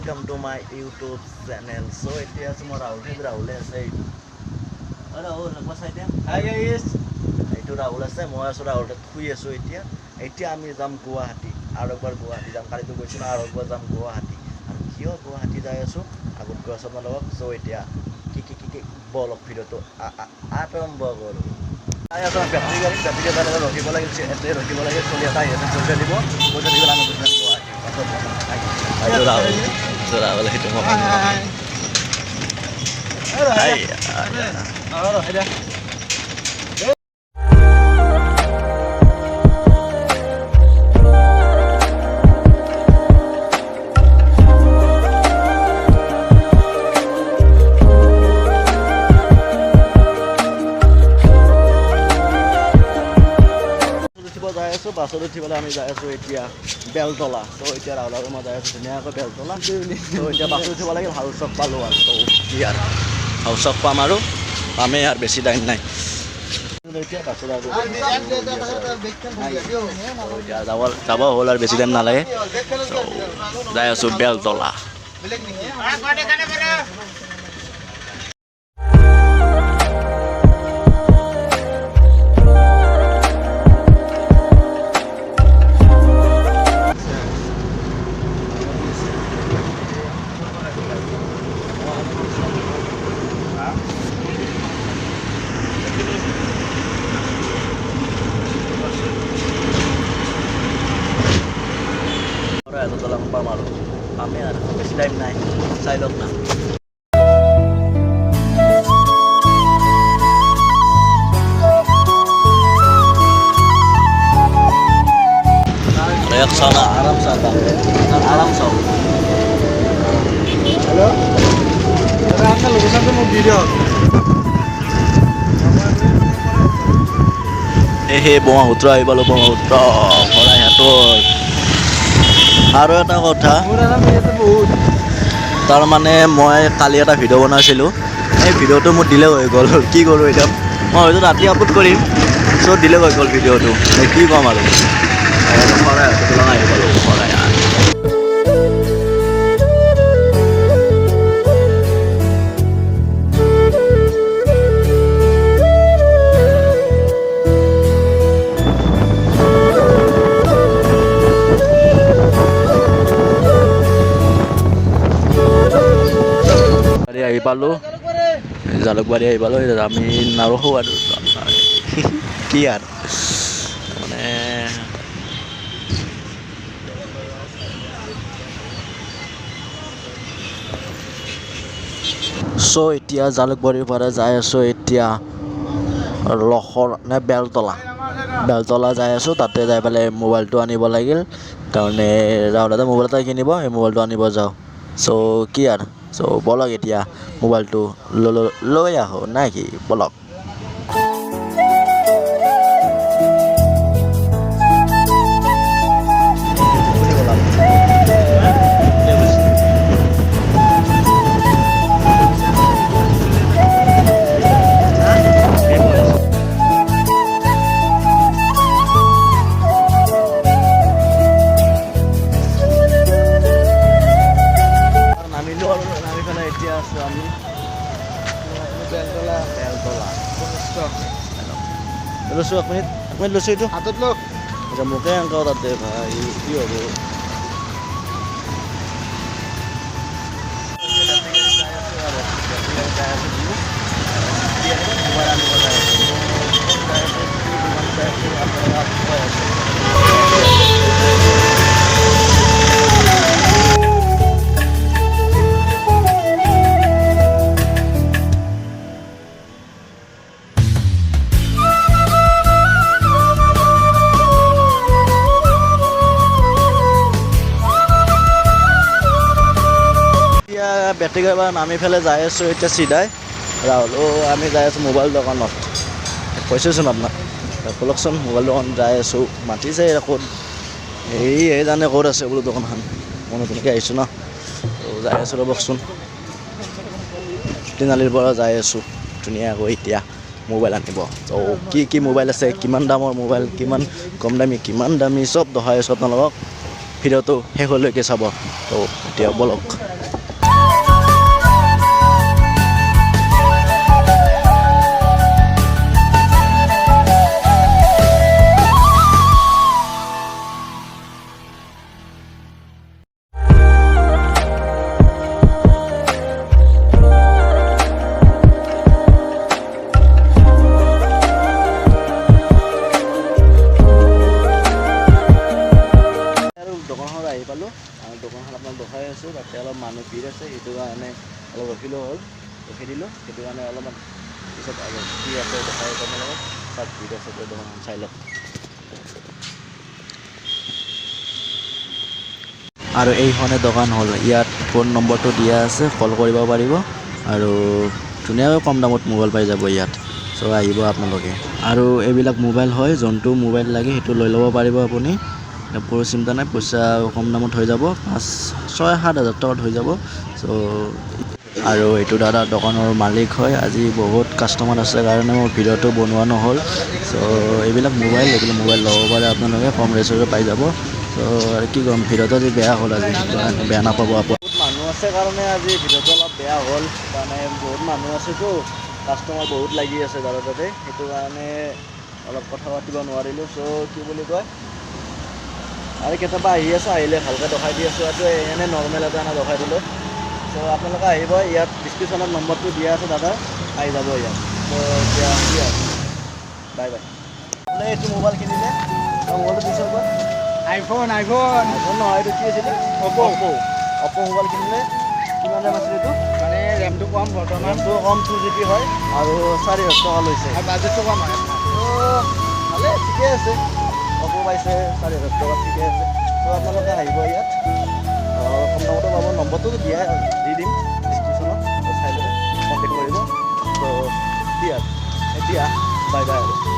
welcome to my YouTube channel. So এতিয়া আছো মই ৰাহুলে আছে ৰাহুল লগবা চাই দিয়া হাই গাইস এইটো ৰাহুল আছে মই আছো ৰাহুল শুই আছো এতিয়া আমি যাম গুৱাহাটী আৰু একবাৰ গুৱাহাটী যাম কালিতো গৈছো না আৰু একবাৰ যাম গুৱাহাটী আৰু কিয় গুৱাহাটী যাই আছো আগত গৈ আছো আপোনালোকক so এতিয়া কি বলক ভিডিঅ'টো আৰম্ভ কৰো আইয়া বেটাৰী গাড়ী ৰখিব লাগিছে এতে ৰখিব লাগে চলি এটা আহিছে পইচা দিব আমি গুৱাহাটী Rahul itu mau বাছত উঠিবলৈ আমি যাই আছো এতিয়া বেলতলা তো এতিয়া ৰাহুলৰ মই যাই আছো ধুনীয়াকৈ বেলতলা তো এতিয়া বাছত উঠিব লাগিল হাউচ অফ পালোঁ আৰু তো কি আৰু হাউচ অফ পাম আৰু পামেই আৰু বেছি টাইম নাই এতিয়া বাছত আৰু এতিয়া যাব হ'ল আৰু বেছি টাইম নালাগে যাই আছো Beltola Tolong pamalu, kami ada sampai time naik, saya lok na. Reak sana aram sana, aram so. Halo, sekarang kan lukisan tuh mau video. Brahmaputra এইবালো Brahmaputra শৰাইঘাটৰ আৰু এটা কথা তাৰ মানে মই কালি এটা ভিডিঅ' বনাইছিলোঁ এই ভিডিঅ'টো মোৰ ডিলে হৈ গ'ল কি কৰোঁ এতিয়া মই হয়তো ৰাতি আপলোড কৰিম চ' ডিলে হৈ গ'ল ভিডিঅ'টো কি ক'ম আৰু শৰাইঘাটত আহি পালোঁ শৰাইঘাট আহি পালোঁ জালুকবাৰী আহি পালোঁ আমি নাৰখোঁ আৰু কি আৰু মানে চ' এতিয়া জালুকবাৰীৰ পৰা যাই আছোঁ এতিয়া লখৰ নে বেলতলা যাই আছোঁ তাতে যাই পেলাই মোবাইলটো আনিব লাগিল তাৰমানে ৰাহুলতে মোবাইল এটা কিনিব সেই মোবাইলটো আনিব যাওঁ চ' কি আৰু চ' বলক এতিয়া মোবাইলটো লৈ আহোঁ নাই কি বলক লৈছোঁ এক মিনিট লৈছোঁ এইটো হাতত লওক আচ্ছা মোকে এনেকুৱা তাতে ভাই কি হ'ব বেটাৰী গাড়ী পৰা নামি পেলাই যাই আছোঁ এতিয়া চিধাই ৰাহুল আমি যাই আছোঁ মোবাইল দোকানত কৈছোঁচোন আপোনাক বলকচোন মোবাইল দোকান যাই আছোঁ মাতিছে ক'ত এই জানে ক'ত আছে বোলো দোকানখন মই নতুনকৈ আহিছোঁ ন যাই আছোঁ ৰ'বকচোন তিনিআলিৰ পৰা যাই আছোঁ ধুনীয়াকৈ এতিয়া মোবাইল আনিব ত' কি মোবাইল আছে কিমান দামৰ মোবাইল কিমান কম দামী চব দেখাই আছোঁ আপোনালোকক ভিডিঅ'টো শেষলৈকে চাব ত' এতিয়া বলক অলপ ৰখিলেও হ'ল, ৰখি দিলোঁ। সেইটো কাৰণে অলপমান পিছত আৰু কি আছে দেখাই আপোনালোকক তাত ভিডিঅ' আছে দোকানখন চাই লওক। আৰু এইখনে দোকান হ'ল, ইয়াত ফোন নম্বৰটো দিয়া আছে, কল কৰিব পাৰিব আৰু ধুনীয়াকৈ কম দামত মোবাইল পাই যাব ইয়াত। চ' আহিব আপোনালোকে। আৰু এইবিলাক মোবাইল হয়, যোনটো মোবাইল লাগে সেইটো লৈ ল'ব পাৰিব আপুনি। কোনো চিন্তা নাই, পইচা কম দামত হৈ যাব, 5-6-7 হাজাৰ টকাত হৈ যাব। চ' আৰু এইটো দাদা দোকানৰ মালিক হয়। আজি বহুত কাষ্টমাৰ আছে কাৰণে মোৰ ভিডিঅ'টো বনোৱা নহ'ল। চ' এইবিলাক মোবাইল ল'ব পাৰে আপোনালোকে, কম ৰেঞ্জতে পাই যাব। ত' আৰু কি ক'ম, ভিডিঅ'টো আজি বেয়া হ'ল, আজি বেয়া নাপাব আপুনি। বহুত মানুহ আছে কাৰণে আজি ভিডিঅ'টো অলপ বেয়া হ'ল, মানে বহুত মানুহ আছেতো, কাষ্টমাৰ বহুত লাগি আছে দাদা তাতে, সেইটো কাৰণে অলপ কথা পাতিব নোৱাৰিলোঁ। চ' কি বুলি কয়, আৰু কেতিয়াবা আহি আছোঁ, আহিলে ভালকৈ দেখাই দি আছোঁ। এইটো এনেই নৰ্মেল এটা দেখাই দিলোঁ। চ' আপোনালোকে আহিব, ইয়াত ডিছক্ৰিপশ্যনত নম্বৰটো দিয়া আছে দাদা, আহি যাব ইয়াত। ত' এতিয়া কি আৰু বাই বাই। বোলে এইটো মোবাইল কিনিলে, মোবাইলটো পিছৰ পৰা iPhone নহয়, এইটো কি আছিলে? অপ্প' মোবাইল কিনিলে কিমান দাম আছিলে এইটো? মানে ৰেমটো কম, বৰ্তমান ৰেমটো কম, 2GB হয় আৰু 4,000 টকা লৈছে। আৰু বাজেটটো কম হয়। ভালে, ঠিকে আছে। অপ্প' পাইছে 4,000 টকাত, ঠিকে আছে। ত' আপোনালোকে আহিব ইয়াত, কম দামতো পাব। নম্বৰটো দি দিম ডিছক্ৰিপশ্যনত, চাই ল'ব, কণ্টেক্ট কৰিব। ত' এতিয়া বাই বাই আৰু।